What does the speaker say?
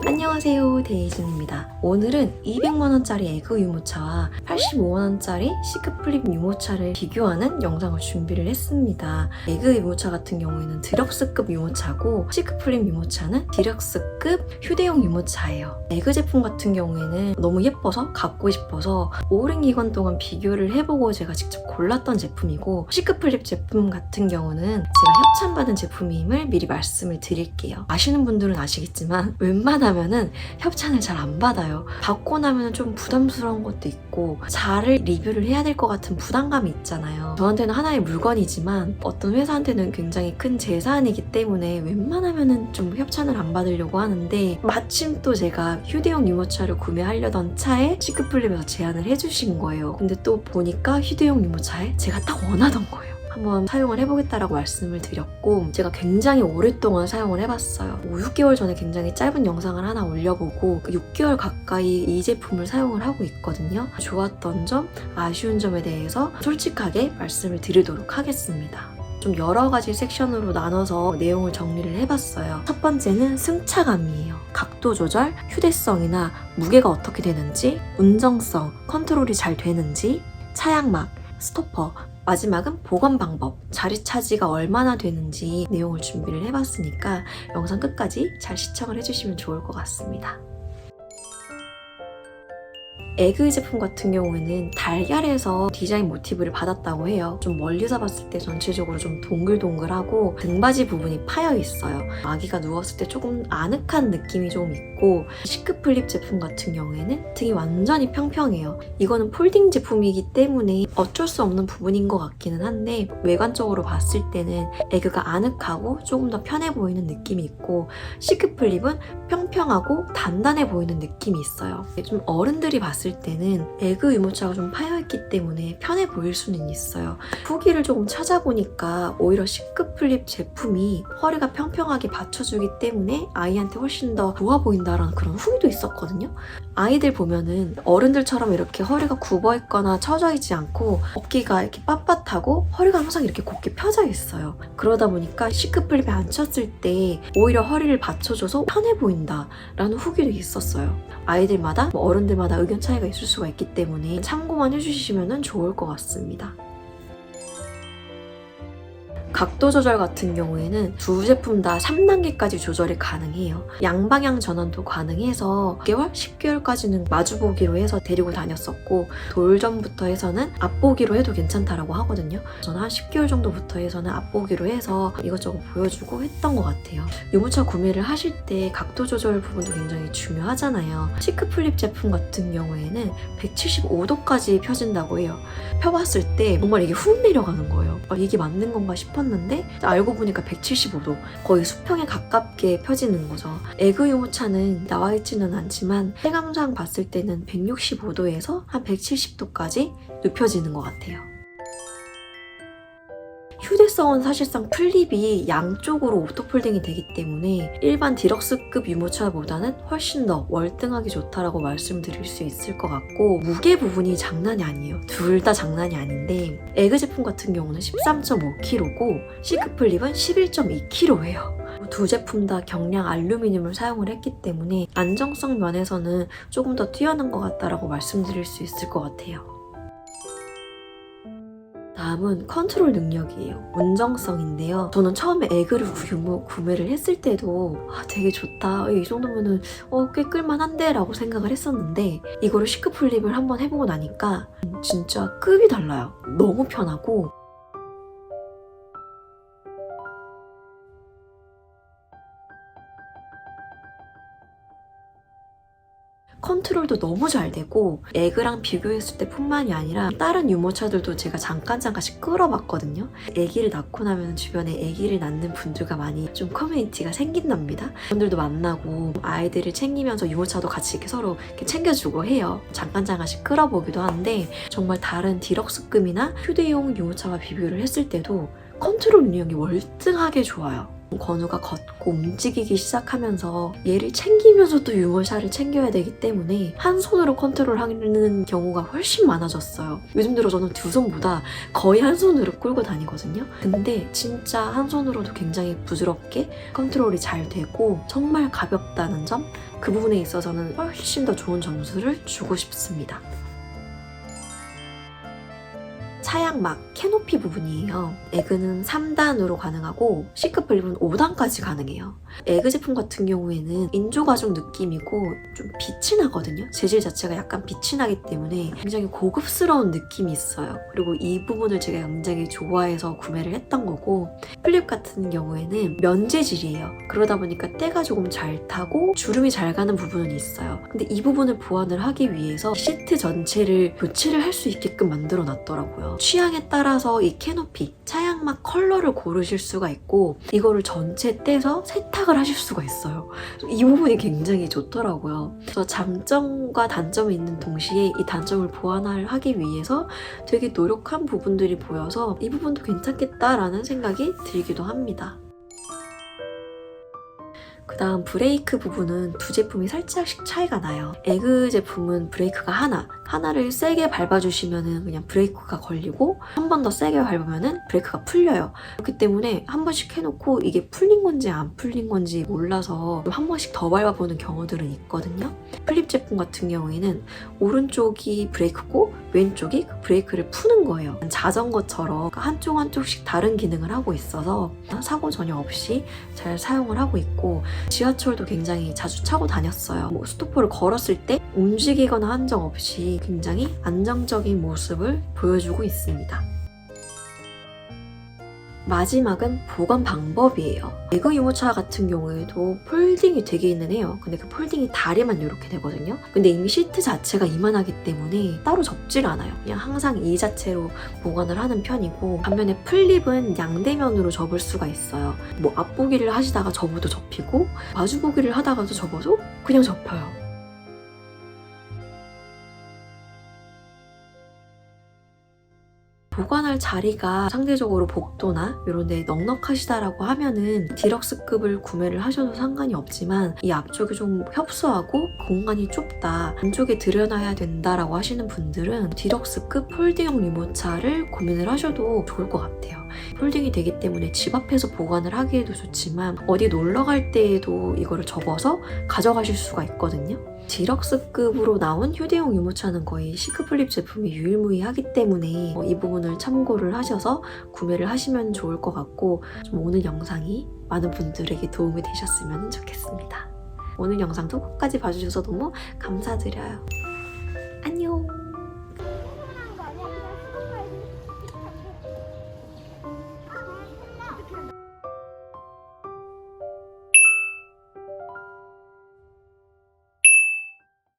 안녕하세요, 데이진입니다. 오늘은 200만원짜리 에그 유모차와 85만원짜리 시크플립 유모차를 비교하는 영상을 준비를 했습니다. 에그 유모차 같은 경우에는 디럭스급 유모차고 시크플립 유모차는 디럭스급 휴대용 유모차예요. 에그 제품 같은 경우에는 너무 예뻐서 갖고 싶어서 오랜 기간 동안 비교를 해보고 제가 직접 골랐던 제품이고, 시크플립 제품 같은 경우는 제가 협찬받은 제품임을 미리 말씀을 드릴게요. 아시는 분들은 아시겠지만 웬만하면은 협찬을 잘 안 받아요. 받고 나면 좀 부담스러운 것도 있고 잘 리뷰를 해야 될 것 같은 부담감이 있잖아요. 저한테는 하나의 물건이지만 어떤 회사한테는 굉장히 큰 재산이기 때문에 웬만하면은 좀 협찬을 안 받으려고 하는데, 마침 또 제가 휴대용 유모차를 구매하려던 차에 시크플립에서 제안을 해주신 거예요. 근데 또 보니까 휴대용 유모차에 제가 딱 원하던 거예요. 한번 사용을 해보겠다라고 말씀을 드렸고, 제가 굉장히 오랫동안 사용을 해봤어요. 6개월 전에 굉장히 짧은 영상을 하나 올려보고 6개월 가까이 이 제품을 사용을 하고 있거든요. 좋았던 점, 아쉬운 점에 대해서 솔직하게 말씀을 드리도록 하겠습니다. 좀 여러 가지 섹션으로 나눠서 내용을 정리를 해봤어요. 첫 번째는 승차감이에요. 각도 조절, 휴대성이나 무게가 어떻게 되는지, 운전성, 컨트롤이 잘 되는지, 차양막, 스토퍼, 마지막은 보관 방법, 자리 차지가 얼마나 되는지 내용을 준비를 해봤으니까 영상 끝까지 잘 시청을 해주시면 좋을 것 같습니다. 에그 제품 같은 경우에는 달걀에서 디자인 모티브를 받았다고 해요. 좀 멀리서 봤을 때 전체적으로 좀 동글동글하고 등받이 부분이 파여 있어요. 아기가 누웠을 때 조금 아늑한 느낌이 좀 있고, 시크플립 제품 같은 경우에는 등이 완전히 평평해요. 이거는 폴딩 제품이기 때문에 어쩔 수 없는 부분인 것 같기는 한데, 외관적으로 봤을 때는 에그가 아늑하고 조금 더 편해 보이는 느낌이 있고, 시크플립은 평평하고 단단해 보이는 느낌이 있어요. 좀 어른들이 봤을 때는 에그 유모차가 좀 파여있기 때문에 편해 보일 수는 있어요. 후기를 조금 찾아보니까 오히려 시크플립 제품이 허리가 평평하게 받쳐주기 때문에 아이한테 훨씬 더 좋아 보인다라는 그런 후기도 있었거든요. 아이들 보면은 어른들처럼 이렇게 허리가 굽어있거나 처져있지 않고 어깨가 이렇게 빳빳하고 허리가 항상 이렇게 곧게 펴져 있어요. 그러다 보니까 시크플립에 앉혔을 때 오히려 허리를 받쳐줘서 편해 보인다라는 후기도 있었어요. 아이들마다 어른들마다 의견 차이가 있을 수가 있기 때문에 참고만 해주시면 좋을 것 같습니다. 각도 조절 같은 경우에는 두 제품 다 3단계까지 조절이 가능해요. 양방향 전환도 가능해서 6개월, 10개월까지는 마주보기로 해서 데리고 다녔었고, 돌전부터 해서는 앞보기로 해도 괜찮다라고 하거든요. 저는 한 10개월 정도부터 해서는 앞보기로 해서 이것저것 보여주고 했던 것 같아요. 유모차 구매를 하실 때 각도 조절 부분도 굉장히 중요하잖아요. 시크플립 제품 같은 경우에는 175도까지 펴진다고 해요. 펴봤을 때 정말 이게 훅 내려가는 거예요. 이게 맞는 건가 싶었는데 알고 보니까 175도, 거의 수평에 가깝게 펴지는 거죠. 에그 유모차는 나와 있지는 않지만 체감상 봤을 때는 165도에서 한 170도까지 눕혀지는 것 같아요. 휴대성은 사실상 플립이 양쪽으로 오토폴딩이 되기 때문에 일반 디럭스급 유모차보다는 훨씬 더 월등하게 좋다라고 말씀드릴 수 있을 것 같고, 무게 부분이 장난이 아니에요. 둘 다 장난이 아닌데, 에그 제품 같은 경우는 13.5kg고 시크플립은 11.2kg예요. 두 제품 다 경량 알루미늄을 사용을 했기 때문에 안정성 면에서는 조금 더 뛰어난 것 같다라고 말씀드릴 수 있을 것 같아요. 다음은 컨트롤 능력이에요. 운전성인데요. 저는 처음에 에그를 구매를 했을 때도 되게 좋다, 이 정도면은 꽤 끌만한데 라고 생각을 했었는데, 이거를 시크플립을 한번 해보고 나니까 진짜 급이 달라요. 너무 편하고, 컨트롤도 너무 잘 되고, 에그랑 비교했을 때 뿐만이 아니라 다른 유모차들도 제가 잠깐씩 끌어봤거든요. 아기를 낳고 나면 주변에 아기를 낳는 분들과 많이 좀 커뮤니티가 생긴답니다. 분들도 만나고 아이들을 챙기면서 유모차도 같이 이렇게 서로 이렇게 챙겨주고 해요. 잠깐씩 끌어보기도 하는데, 정말 다른 디럭스급이나 휴대용 유모차와 비교를 했을 때도 컨트롤 능력이 월등하게 좋아요. 건우가 걷고 움직이기 시작하면서 얘를 챙기면서도 유모차를 챙겨야 되기 때문에 한 손으로 컨트롤하는 경우가 훨씬 많아졌어요. 요즘 들어 저는 두 손보다 거의 한 손으로 끌고 다니거든요. 근데 진짜 한 손으로도 굉장히 부드럽게 컨트롤이 잘 되고 정말 가볍다는 점, 그 부분에 있어서는 훨씬 더 좋은 점수를 주고 싶습니다. 차양막, 캐노피 부분이에요. 에그는 3단으로 가능하고 C급 플립은 5단까지 가능해요. 에그 제품 같은 경우에는 인조가죽 느낌이고 좀 빛이 나거든요. 재질 자체가 약간 빛이 나기 때문에 굉장히 고급스러운 느낌이 있어요. 그리고 이 부분을 제가 굉장히 좋아해서 구매를 했던 거고, 플립 같은 경우에는 면재질이에요. 그러다 보니까 때가 조금 잘 타고 주름이 잘 가는 부분은 있어요. 근데 이 부분을 보완을 하기 위해서 시트 전체를 교체를 할 수 있게끔 만들어 놨더라고요. 취향에 따라서 이 캐노피, 차양막 컬러를 고르실 수가 있고 이거를 전체 떼서 세탁을 하실 수가 있어요. 이 부분이 굉장히 좋더라고요. 그래서 장점과 단점이 있는 동시에 이 단점을 보완을 하기 위해서 되게 노력한 부분들이 보여서 이 부분도 괜찮겠다라는 생각이 들기도 합니다. 그 다음 브레이크 부분은 두 제품이 살짝씩 차이가 나요. 에그 제품은 브레이크가 하나를 세게 밟아주시면 그냥 브레이크가 걸리고 한 번 더 세게 밟으면 브레이크가 풀려요. 그렇기 때문에 한 번씩 해놓고 이게 풀린 건지 안 풀린 건지 몰라서 한 번씩 더 밟아보는 경우들은 있거든요. 플립 제품 같은 경우에는 오른쪽이 브레이크고 왼쪽이 그 브레이크를 푸는 거예요. 자전거처럼 한쪽씩 다른 기능을 하고 있어서 사고 전혀 없이 잘 사용을 하고 있고, 지하철도 굉장히 자주 타고 다녔어요. 스토퍼를 걸었을 때 움직이거나 한 적 없이 굉장히 안정적인 모습을 보여주고 있습니다. 마지막은 보관 방법이에요. 에그 유모차 같은 경우에도 폴딩이 되기는 해요. 근데 그 폴딩이 다리만 이렇게 되거든요. 근데 이미 시트 자체가 이만하기 때문에 따로 접질 않아요. 그냥 항상 이 자체로 보관을 하는 편이고, 반면에 플립은 양대면으로 접을 수가 있어요. 앞보기를 하시다가 접어도 접히고 마주보기를 하다가도 접어도 그냥 접혀요. 보관할 자리가 상대적으로 복도나 이런 데 넉넉하시다라고 하면은 디럭스급을 구매를 하셔도 상관이 없지만, 이 앞쪽이 좀 협소하고 공간이 좁다, 안쪽에 들여놔야 된다라고 하시는 분들은 디럭스급 폴딩형 유모차를 고민을 하셔도 좋을 것 같아요. 폴딩이 되기 때문에 집 앞에서 보관을 하기에도 좋지만 어디 놀러 갈 때에도 이거를 접어서 가져가실 수가 있거든요. 디럭스급으로 나온 휴대용 유모차는 거의 C급 플립 제품이 유일무이하기 때문에 이 부분을 참고를 하셔서 구매를 하시면 좋을 것 같고, 좀 오늘 영상이 많은 분들에게 도움이 되셨으면 좋겠습니다. 오늘 영상도 끝까지 봐주셔서 너무 감사드려요. 안녕!